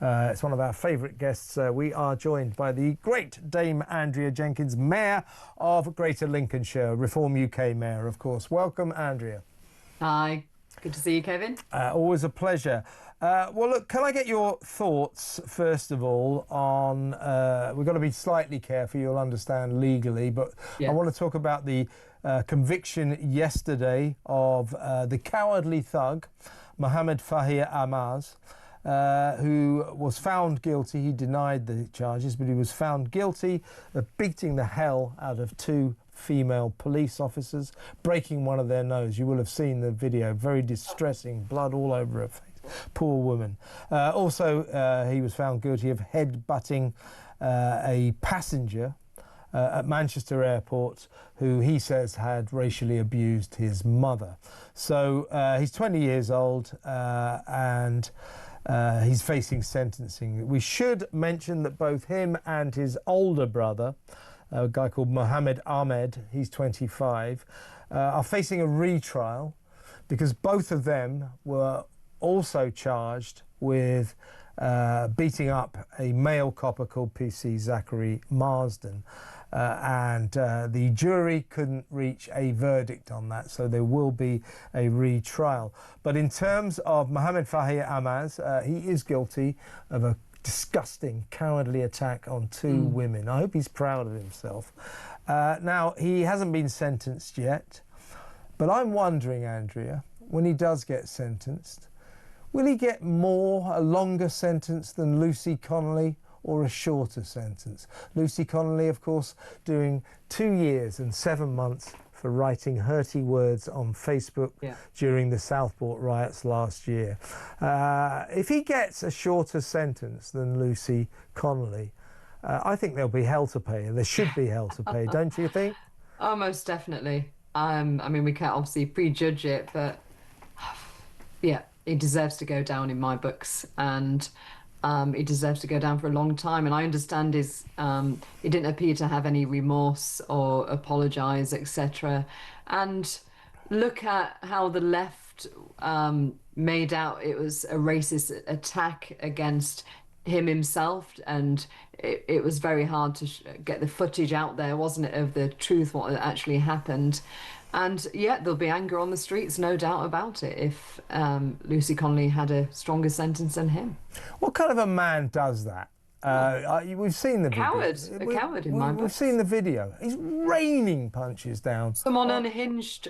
It's one of our favourite guests. We are joined by the great Dame Andrea Jenkins, Mayor of Greater Lincolnshire, Reform UK Mayor, of course. Welcome, Andrea. Hi, good to see you, Kevin. Always a pleasure. Well, look, can I get your thoughts, first of all, on... we've got to be slightly careful, you'll understand legally, but Yes. I want to talk about the conviction yesterday of the cowardly thug, Mohammed Fahir Ahmaz, who was found guilty. He denied the charges, but he was found guilty of beating the hell out of two female police officers, breaking one of their nose. You will have seen the video, very distressing, blood all over her face. Poor woman. Also, he was found guilty of head-butting a passenger at Manchester Airport, who he says had racially abused his mother. So he's 20 years old and he's facing sentencing. We should mention that both him and his older brother, a guy called Mohammed Ahmed, he's 25, are facing a retrial because both of them were also charged with beating up a male copper called PC Zachary Marsden. And the jury couldn't reach a verdict on that, so there will be a retrial. But in terms of Mohammed Fahir Ahmaz, he is guilty of a disgusting, cowardly attack on two women. I hope he's proud of himself. Now, he hasn't been sentenced yet, but I'm wondering, Andrea, when he does get sentenced, will he get a longer sentence than Lucy Connolly, or a shorter sentence? Lucy Connolly, of course, doing 2 years and 7 months for writing hurty words on Facebook during the Southport riots last year. If he gets a shorter sentence than Lucy Connolly, I think there'll be hell to pay, and there should be hell to pay, don't you think? Oh, most definitely. I mean, we can't obviously prejudge it, but yeah, he deserves to go down in my books, and he deserves to go down for a long time. And I understand he didn't appear to have any remorse or apologise, etc. And look at how the left made out it was a racist attack against him himself, and it was very hard to get the footage out there, wasn't it, of the truth, what actually happened. And yeah, there'll be anger on the streets, no doubt about it, if Lucy Connolly had a stronger sentence than him. What kind of a man does that? We've seen the video. A coward in my books. We've seen the video. He's raining punches down. Someone unhinged,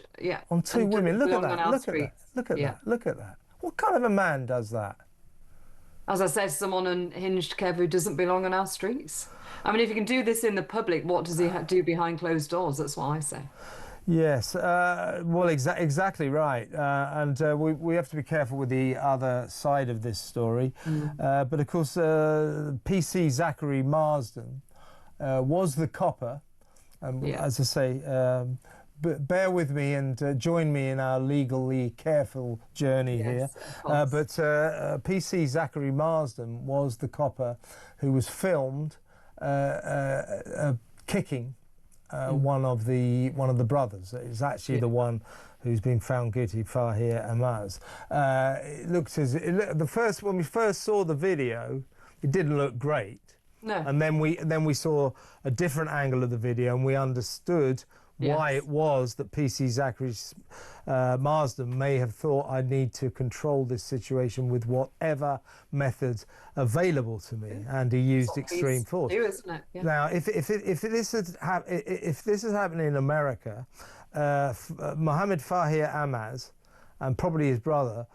on two women. Look at that. Look at Yeah. that. Look at that. What kind of a man does that? As I said, someone unhinged, Kev, who doesn't belong on our streets. I mean, if you can do this in the public, what does he do behind closed doors? That's what I say. Yes, well, exactly right. And we have to be careful with the other side of this story. But of course, PC Zachary Marsden was the copper. As I say, bear with me and join me in our legally careful journey here. But PC Zachary Marsden was the copper who was filmed kicking one of the brothers. It's actually the one who's been found guilty, Fahir Ahmaz. It looked when we first saw the video, it didn't look great. No. And then we saw a different angle of the video, and we understood why it was that PC Zachary Marsden may have thought, I need to control this situation with whatever methods available to me, and he used extreme force. Isn't it? Yeah. Now, if this is happening in America, Mohammed Fahir Ahmaz and probably his brother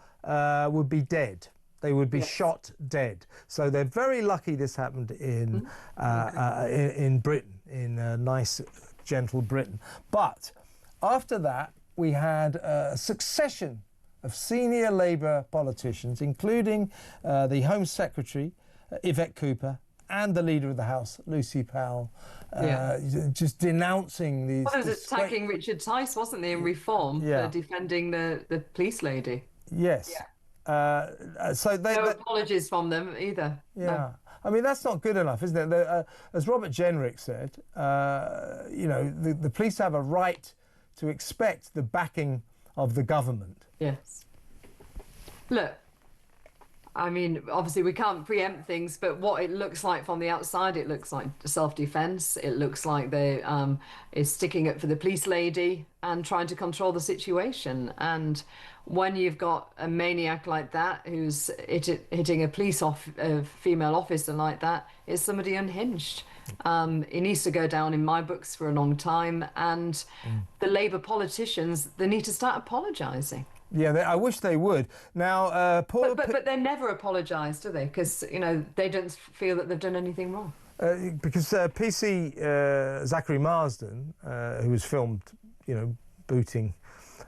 would be dead. They would be shot dead. So they're very lucky this happened in Britain, in nice, gentle Britain. But after that, we had a succession of senior Labour politicians, including the Home Secretary, Yvette Cooper, and the Leader of the House, Lucy Powell, just denouncing these... Well, it was attacking Richard Tice, wasn't they, in Reform, for defending the police lady. Yes. So no apologies from them either. Yeah. No. I mean, that's not good enough, isn't it? As Robert Jenrick said, you know, the police have a right to expect the backing of the government. Yes. Look, I mean, obviously we can't preempt things, but what it looks like from the outside, it looks like self-defense. It looks like they is sticking up for the police lady and trying to control the situation. And when you've got a maniac like that who's hitting a female officer like that, it's somebody unhinged. He needs to go down in my books for a long time. And the Labour politicians, they need to start apologising. Yeah, I wish they would. Now, but they never apologise, do they? Because they don't feel that they've done anything wrong. Because PC Zachary Marsden, who was filmed, booting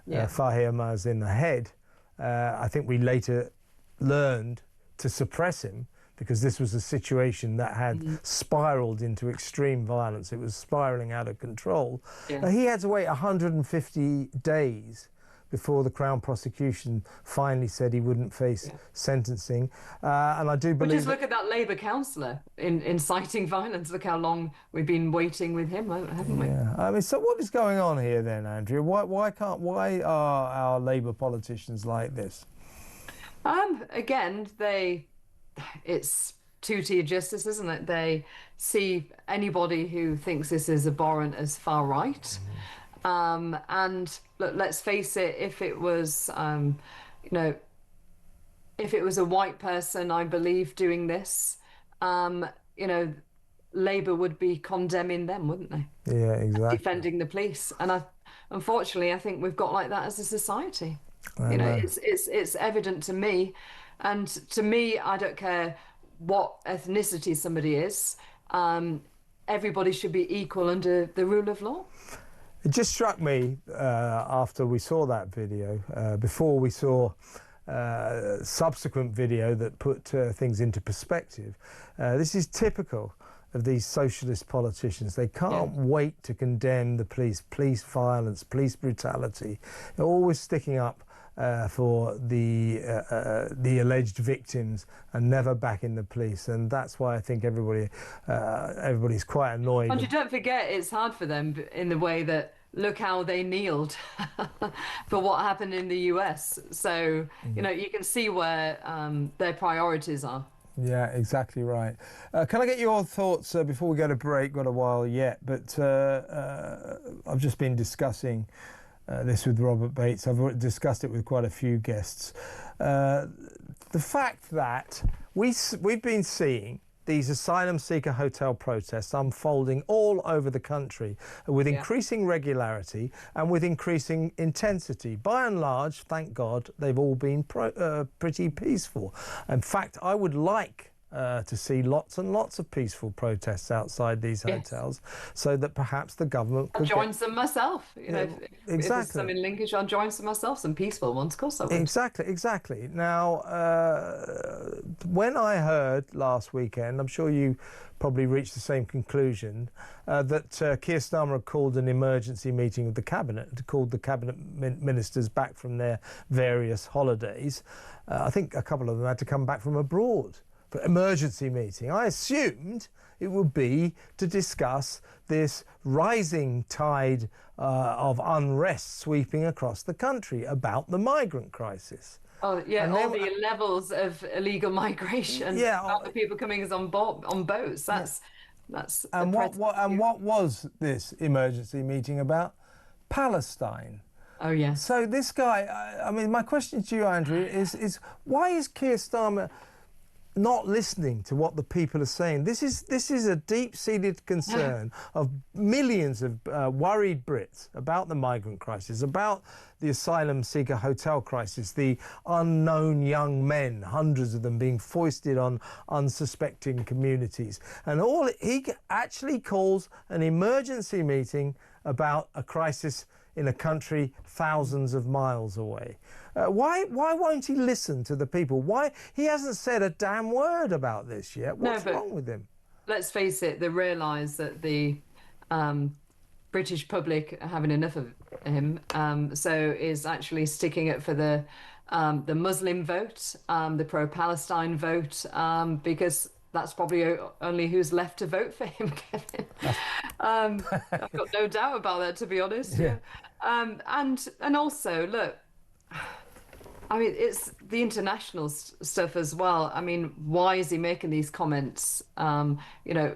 Fahir Maz in the head, I think we later learned to suppress him because this was a situation that had spiralled into extreme violence. It was spiralling out of control. Yeah. He had to wait 150 days before the Crown prosecution finally said he wouldn't face sentencing. And I do believe... But just look at that Labour councillor inciting violence. Look how long we've been waiting with him, haven't we? Yeah. I mean, so what is going on here then, Andrea? Why are our Labour politicians like this? Again, it's two-tier justice, isn't it? They see anybody who thinks this is abhorrent as far right. And look, let's face it, if it was, if it was a white person, I believe, doing this, Labour would be condemning them, wouldn't they? Yeah, exactly. Defending the police. And unfortunately, I think we've got like that as a society. It's evident to me. And to me, I don't care what ethnicity somebody is. Everybody should be equal under the rule of law. It just struck me after we saw that video, before we saw subsequent video that put things into perspective. This is typical of these socialist politicians. They can't wait to condemn the police violence, police brutality. They're always sticking up for the alleged victims and never backing the police, and that's why I think everybody's quite annoyed. And you don't forget, it's hard for them in the way that look how they kneeled for what happened in the US. So you can see where their priorities are. Yeah, exactly right. Can I get your thoughts before we go to break? Got a while yet, but I've just been discussing this with Robert Bates. I've discussed it with quite a few guests. The fact that we've been seeing these asylum seeker hotel protests unfolding all over the country with increasing regularity and with increasing intensity. By and large, thank God, they've all been pretty peaceful. In fact, I would like to see lots and lots of peaceful protests outside these hotels, so that perhaps the government could join some myself. If there's some in Lincolnshire, I'll join some myself, some peaceful ones, of course I would. Exactly. Now, when I heard last weekend, I'm sure you probably reached the same conclusion, that Keir Starmer had called an emergency meeting of the cabinet, called the cabinet ministers back from their various holidays. I think a couple of them had to come back from abroad for emergency meeting. I assumed it would be to discuss this rising tide of unrest sweeping across the country about the migrant crisis. Oh yeah, and all the levels of illegal migration. Yeah, about the people coming on boats. That's and what was this emergency meeting about? Palestine. Oh yeah. So this guy, I mean, my question to you, Andrea, is why is Keir Starmer not listening to what the people are saying? This is a deep-seated concern of millions of worried Brits about the migrant crisis, about the asylum seeker hotel crisis, the unknown young men, hundreds of them being foisted on unsuspecting communities. And all he actually calls an emergency meeting about a crisis in a country thousands of miles away. Why won't he listen to the people? Why he hasn't said a damn word about this yet? What's wrong with him? Let's face it, they realise that the British public are having enough of him, so is actually sticking up for the Muslim vote, the pro-Palestine vote, because that's probably only who's left to vote for him, Kevin. I've got no doubt about that, to be honest. Yeah. And also, look, I mean, it's the international stuff as well. I mean, why is he making these comments? You know,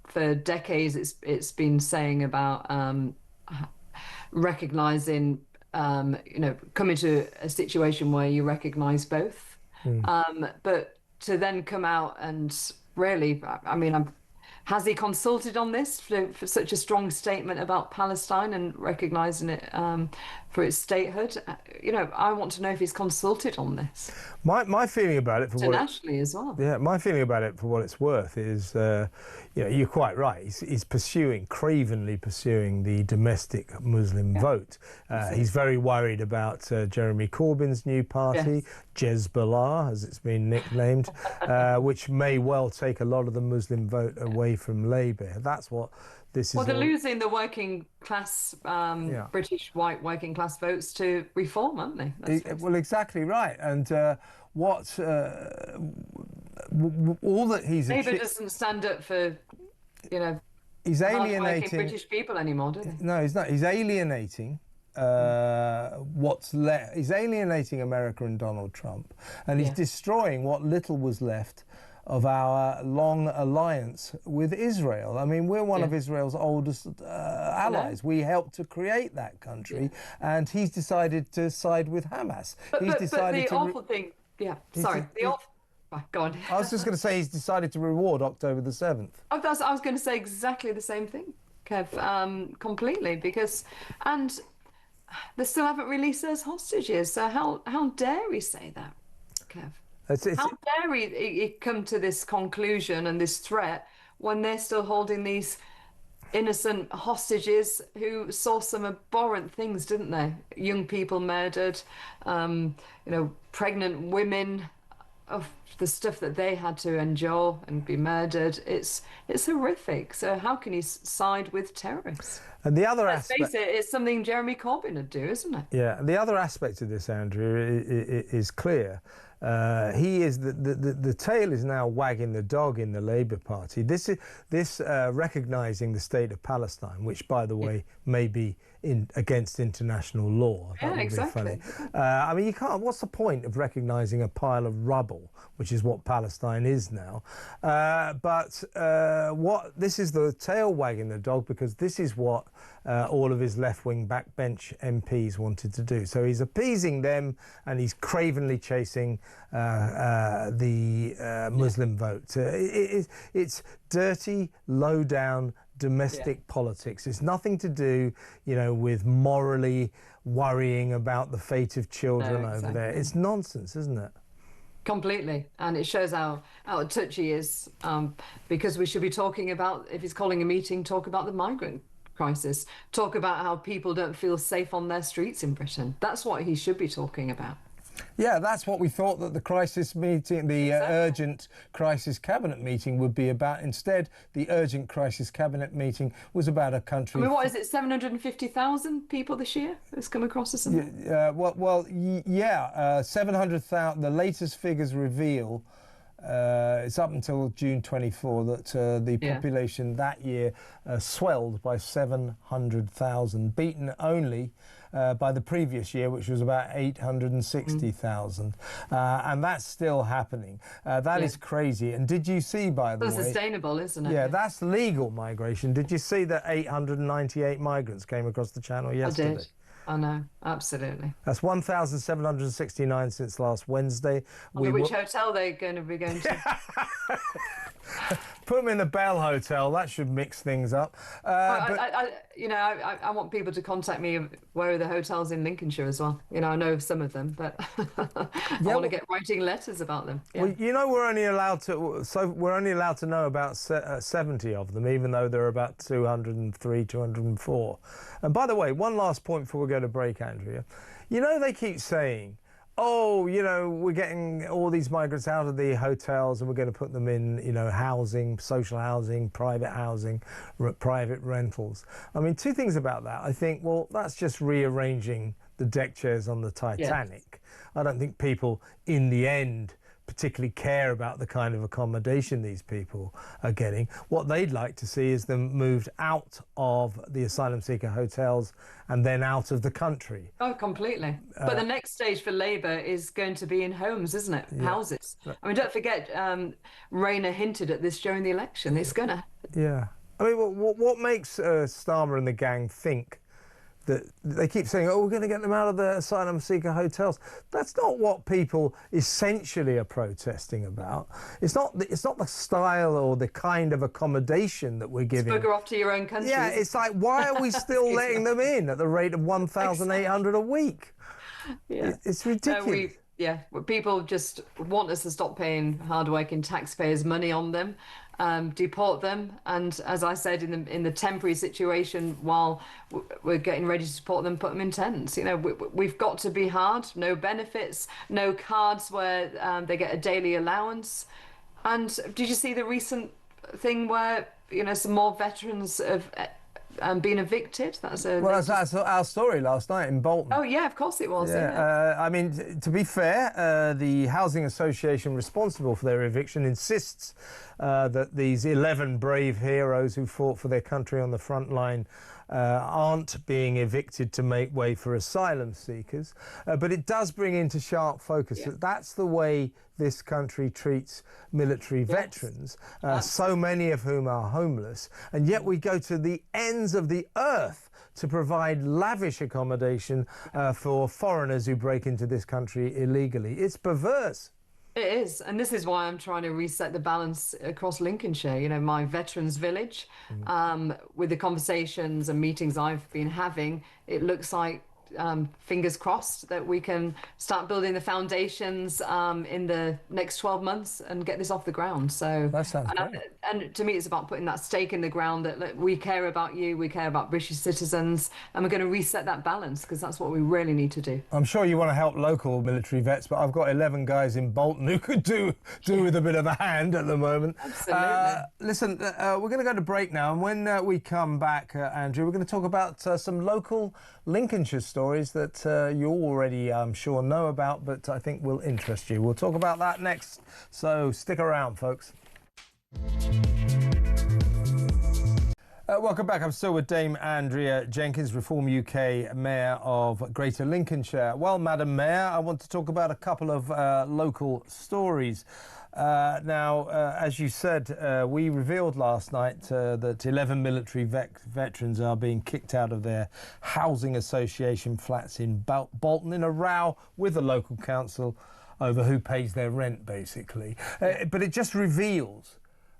for decades, it's been saying about recognizing, you know, coming to a situation where you recognize both. But to then come out and really, I mean, has he consulted on this for such a strong statement about Palestine and recognizing it for its statehood? You know, I want to know if he's consulted on this. My feeling about it, for what Internationally as well. Yeah, my feeling about it, for what it's worth, is you know, you're quite right. He's cravenly pursuing the domestic Muslim vote. He's very worried about Jeremy Corbyn's new party, Jezbollah, as it's been nicknamed, which may well take a lot of the Muslim vote away from Labour. That's what this is. Well, they're losing the working class, British white working class votes to Reform, aren't they? Well, exactly right. And all that he's Labour doesn't stand up for, you know, he's alienating British people anymore, do they? No, he's not. He's alienating what's left. He's alienating America and Donald Trump, and he's destroying what little was left of our long alliance with Israel. I mean, we're one of Israel's oldest allies. We helped to create that country, and he's decided to side with Hamas. But the awful thing, go on. I was just going to say he's decided to reward October the 7th. I was going to say exactly the same thing, Kev, completely, because, and they still haven't released those hostages, so how dare he say that, Kev? How dare he come to this conclusion and this threat when they're still holding these innocent hostages who saw some abhorrent things, didn't they? Young people murdered, you know, pregnant women, of the stuff that they had to endure and be murdered. It's horrific. So how can he side with terrorists? And the other Let's face it, it's something Jeremy Corbyn would do, isn't it? Yeah, and the other aspect of this, Andrea, is clear. He is the tail is now wagging the dog in the Labour Party. This recognising the state of Palestine, which, by the way, may be against international law. That would be funny. I mean, you can't. What's the point of recognising a pile of rubble, which is what Palestine is now? This is the tail wagging the dog, because this is what all of his left-wing backbench MPs wanted to do. So he's appeasing them, and he's cravenly chasing the Muslim vote. It's dirty, low-down domestic politics. It's nothing to do, you know, with morally worrying about the fate of children over there. It's nonsense, isn't it? Completely. And it shows how out of touch he is, because we should be talking about, if he's calling a meeting, talk about the migrant crisis, talk about how people don't feel safe on their streets in Britain. That's what he should be talking about. Yeah, that's what we thought that the crisis meeting, the urgent crisis cabinet meeting would be about. Instead, the urgent crisis cabinet meeting was about a country. I mean, what is it, 750,000 people this year that's come across us? 700,000. The latest figures reveal it's up until June 24 that the population that year swelled by 700,000, beaten only by the previous year, which was about 860,000. And that's still happening. That is crazy. And did you see, by the way... That's sustainable, isn't it? Yeah, that's legal migration. Did you see that 898 migrants came across the channel yesterday? I did. I know, absolutely. That's 1,769 since last Wednesday. Which hotel they're going to be going to? Put them in the Bell Hotel. That should mix things up. I want people to contact me. Where are the hotels in Lincolnshire as well? You know, I know of some of them, but I want to get writing letters about them. Yeah. Well, you know, we're only allowed to know about 70 of them, even though there are about 203, 204. And by the way, one last point before we go to break, Andrea. You know, they keep saying, oh, you know, we're getting all these migrants out of the hotels and we're going to put them in, you know, housing, social housing, private rentals. I mean, two things about that. I think, well, that's just rearranging the deck chairs on the Titanic. I don't think people in the end particularly care about the kind of accommodation these people are getting. What they'd like to see is them moved out of the asylum seeker hotels and then out of the country. Oh, completely. But the next stage for Labour is going to be in homes, isn't it? Yeah. Houses. I mean, don't forget, Rayner hinted at this during the election. It's going to. Yeah. I mean, what makes Starmer and the gang think that they keep saying, oh, we're going to get them out of the asylum seeker hotels? That's not what people essentially are protesting about. It's not the style or the kind of accommodation that we're giving. Bugger off to your own country. Yeah, it's like, why are we still letting them in at the rate of 1,800 a week? Yeah. It's ridiculous. People just want us to stop paying hard-working taxpayers' money on them, deport them, and as I said, in the temporary situation, while we're getting ready to support them, put them in tents. You know, we've got to be hard. No benefits, no cards where they get a daily allowance. And did you see the recent thing where, you know, some more veterans have been evicted? That's our story last night in Bolton. Oh yeah, of course it was. Yeah, I mean, to be fair, the housing association responsible for their eviction insists that these 11 brave heroes who fought for their country on the front line aren't being evicted to make way for asylum seekers. But it does bring into sharp focus that that's the way this country treats military veterans, so many of whom are homeless, and yet we go to the ends of the earth to provide lavish accommodation for foreigners who break into this country illegally. It's perverse. It is, and this is why I'm trying to reset the balance across Lincolnshire. You know, my veterans village, with the conversations and meetings I've been having, it looks like, fingers crossed, that we can start building the foundations in the next 12 months and get this off the ground. So that sounds great. And to me, it's about putting that stake in the ground that, look, we care about you, we care about British citizens, and we're going to reset that balance, because that's what we really need to do. I'm sure you want to help local military vets, but I've got 11 guys in Bolton who could do with a bit of a hand at the moment. Absolutely. Listen, we're going to go to break now, and when we come back, Andrea, we're going to talk about some local Lincolnshire stories that you already, I'm sure, know about, but I think will interest you. We'll talk about that next, so stick around, folks. Welcome back. I'm still with Dame Andrea Jenkins, Reform UK Mayor of Greater Lincolnshire. Well, Madam Mayor, I want to talk about a couple of local stories. As you said, we revealed last night that 11 military veterans are being kicked out of their housing association flats in Bolton in a row with the local council over who pays their rent, basically. But it just reveals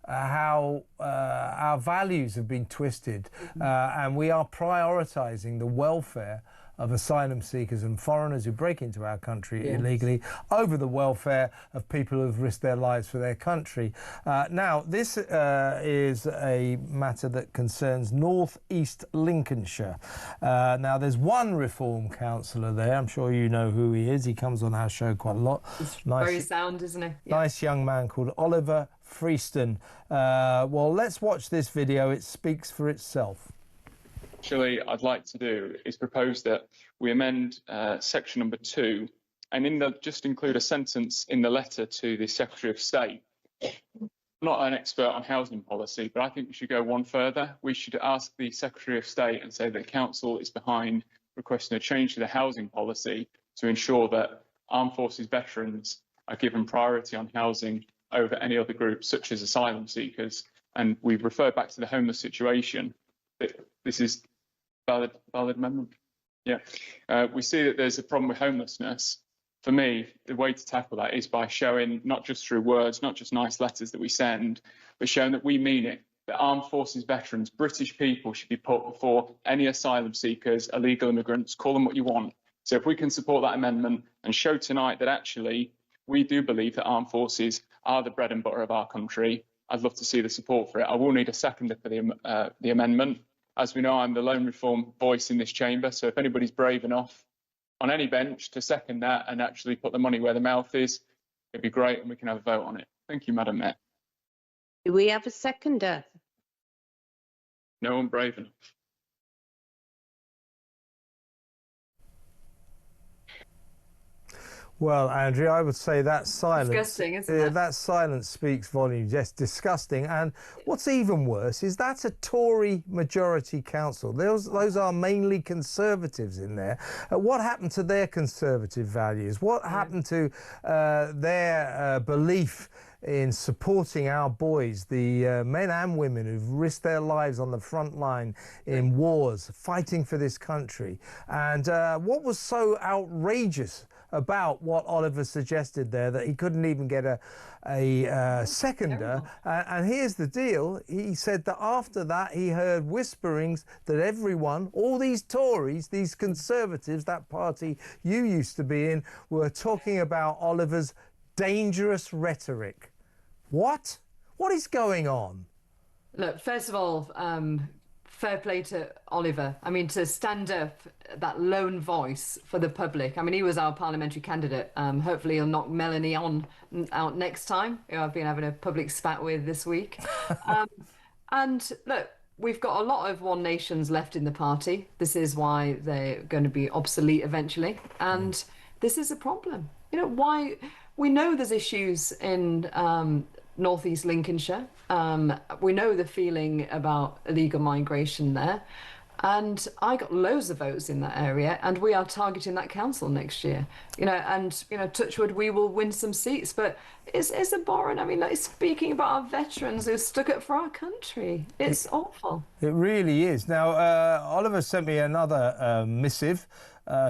how our values have been twisted, and we are prioritising the welfare of asylum seekers and foreigners who break into our country illegally over the welfare of people who have risked their lives for their country. Now, this is a matter that concerns North East Lincolnshire. Now, there's one Reform councillor there. I'm sure you know who he is. He comes on our show quite a lot. He's very sound, isn't he? Yeah. Nice young man called Oliver Freeston. Well, let's watch this video. It speaks for itself. Actually, I'd like to do is propose that we amend section number 2 and just include a sentence in the letter to the Secretary of State. I'm not an expert on housing policy, but I think we should go one further. We should ask the Secretary of State and say that Council is behind requesting a change to the housing policy to ensure that armed forces veterans are given priority on housing over any other groups, such as asylum seekers. And we refer back to the homeless situation. This is valid amendment. Yeah. We see that there's a problem with homelessness. For me, the way to tackle that is by showing, not just through words, not just nice letters that we send, but showing that we mean it, that armed forces veterans, British people, should be put before any asylum seekers, illegal immigrants, call them what you want. So if we can support that amendment and show tonight that actually we do believe that armed forces are the bread and butter of our country, I'd love to see the support for it. I will need a seconder for the amendment. As we know, I'm the lone Reform voice in this chamber, so if anybody's brave enough on any bench to second that and actually put the money where the mouth is, it'd be great and we can have a vote on it. Thank you, Madam Mayor. Do we have a seconder? No one brave enough. Well, Andrea, I would say that silence, Disgusting, isn't it? that silence speaks volumes. Yes, disgusting. And what's even worse is that's a Tory majority council. Those are mainly Conservatives in there. What happened to their Conservative values? What happened to their belief in supporting our boys, the men and women who've risked their lives on the front line in wars, fighting for this country? And what was so outrageous about what Oliver suggested there, that he couldn't even get a seconder? And here's the deal. He said that after that he heard whisperings that everyone, all these Tories, these Conservatives, that party you used to be in, were talking about Oliver's dangerous rhetoric. What? What is going on? Look, first of all, fair play to Oliver. I mean, to stand up, that lone voice for the public. I mean, he was our parliamentary candidate. Hopefully he'll knock Melanie out next time, who I've been having a public spat with this week. And look, we've got a lot of One Nations left in the party. This is why they're going to be obsolete eventually. And this is a problem. You know, why? We know there's issues in North East Lincolnshire. We know the feeling about illegal migration there. And I got loads of votes in that area, and we are targeting that council next year. You know, and, you know, touch wood, we will win some seats. But it's abhorrent. I mean, like, speaking about our veterans who stuck up for our country. It's awful. It really is. Now, Oliver sent me another missive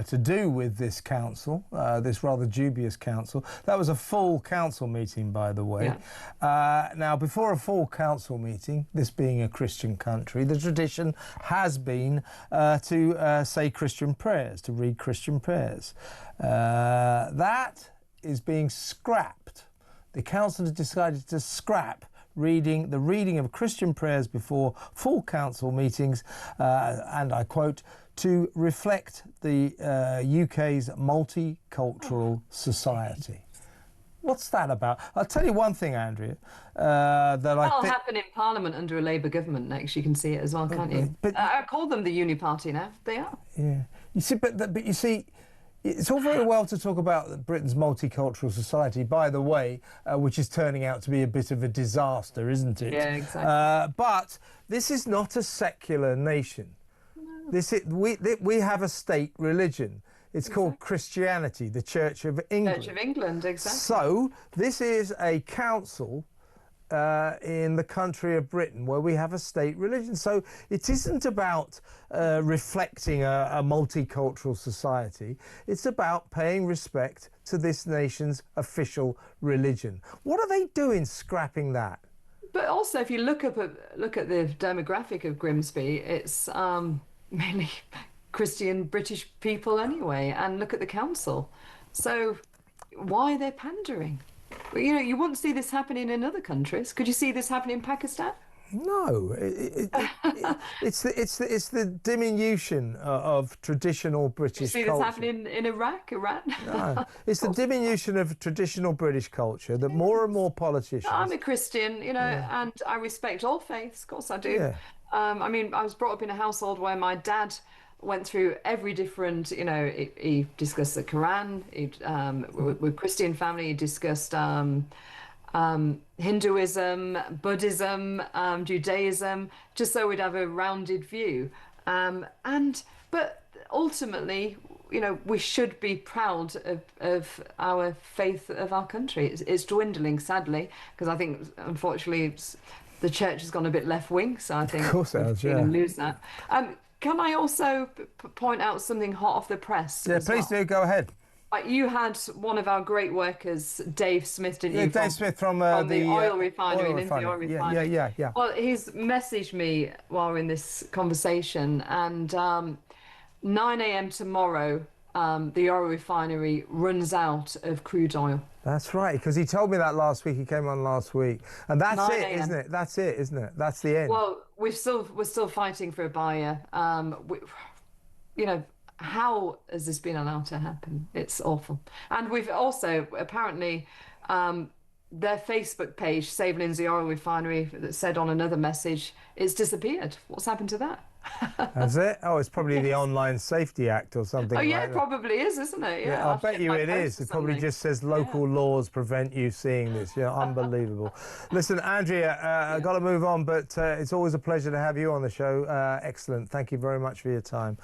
to do with this council, this rather dubious council. That was a full council meeting, by the way. Yeah. Now, before a full council meeting, this being a Christian country, the tradition has been to say Christian prayers, to read Christian prayers. That is being scrapped. The council has decided to scrap the reading of Christian prayers before full council meetings, and I quote, to reflect the UK's multicultural society. What's that about? I'll tell you one thing, Andrea. That'll happen in Parliament under a Labour government next. You can see it as well, can't you? But I call them the Uni Party now. They are. Yeah. You see, but you see, it's all very well to talk about Britain's multicultural society, by the way, which is turning out to be a bit of a disaster, isn't it? Yeah, exactly. But this is not a secular nation. We have a state religion. It's called Christianity, the Church of England. Church of England, exactly. So this is a council in the country of Britain where we have a state religion. So it isn't about reflecting a multicultural society. It's about paying respect to this nation's official religion. What are they doing scrapping that? But also, if you look at the demographic of Grimsby, it's mainly Christian British people anyway, and look at the council. So why are they pandering? Well, you know, you wouldn't see this happening in other countries. Could you see this happening in Pakistan? No, it's the diminution of traditional British culture. You see this happening in Iraq, Iran? No, it's the diminution of traditional British culture that more and more politicians... I'm a Christian, you know, and I respect all faiths, of course I do. Yeah. I mean, I was brought up in a household where my dad went through every different, you know, he discussed the Quran, with Christian family, he discussed Hinduism, Buddhism, Judaism, just so we'd have a rounded view. But ultimately, you know, we should be proud of our faith of our country. It's dwindling, sadly, because I think, unfortunately, the church has gone a bit left-wing, so I think we're going to lose that. Can I also point out something hot off the press? Yeah, please do. Go ahead. You had one of our great workers, Dave Smith, didn't you? Yeah, Dave Smith from the oil refinery, Lindsay Oil Refinery. Yeah. Well, he's messaged me while we're in this conversation, and 9 a.m. tomorrow, the oil refinery runs out of crude oil. That's right, because he told me that last week. He came on last week, and that's it, isn't it? That's it, isn't it? That's the end. Well, we're still fighting for a buyer. You know, how has this been allowed to happen? It's awful. And we've also apparently their Facebook page, Save Lindsay Oil Refinery, that said on another message, it's disappeared. What's happened to that? That's it? Oh, it's probably the Online Safety Act or something Oh, like yeah, that. it probably is, isn't it? Yeah, I I'll bet check you my it post is. or It probably something. just says local laws prevent you seeing this. Yeah, unbelievable. Listen, Andrea, I've got to move on, but it's always a pleasure to have you on the show. Excellent. Thank you very much for your time.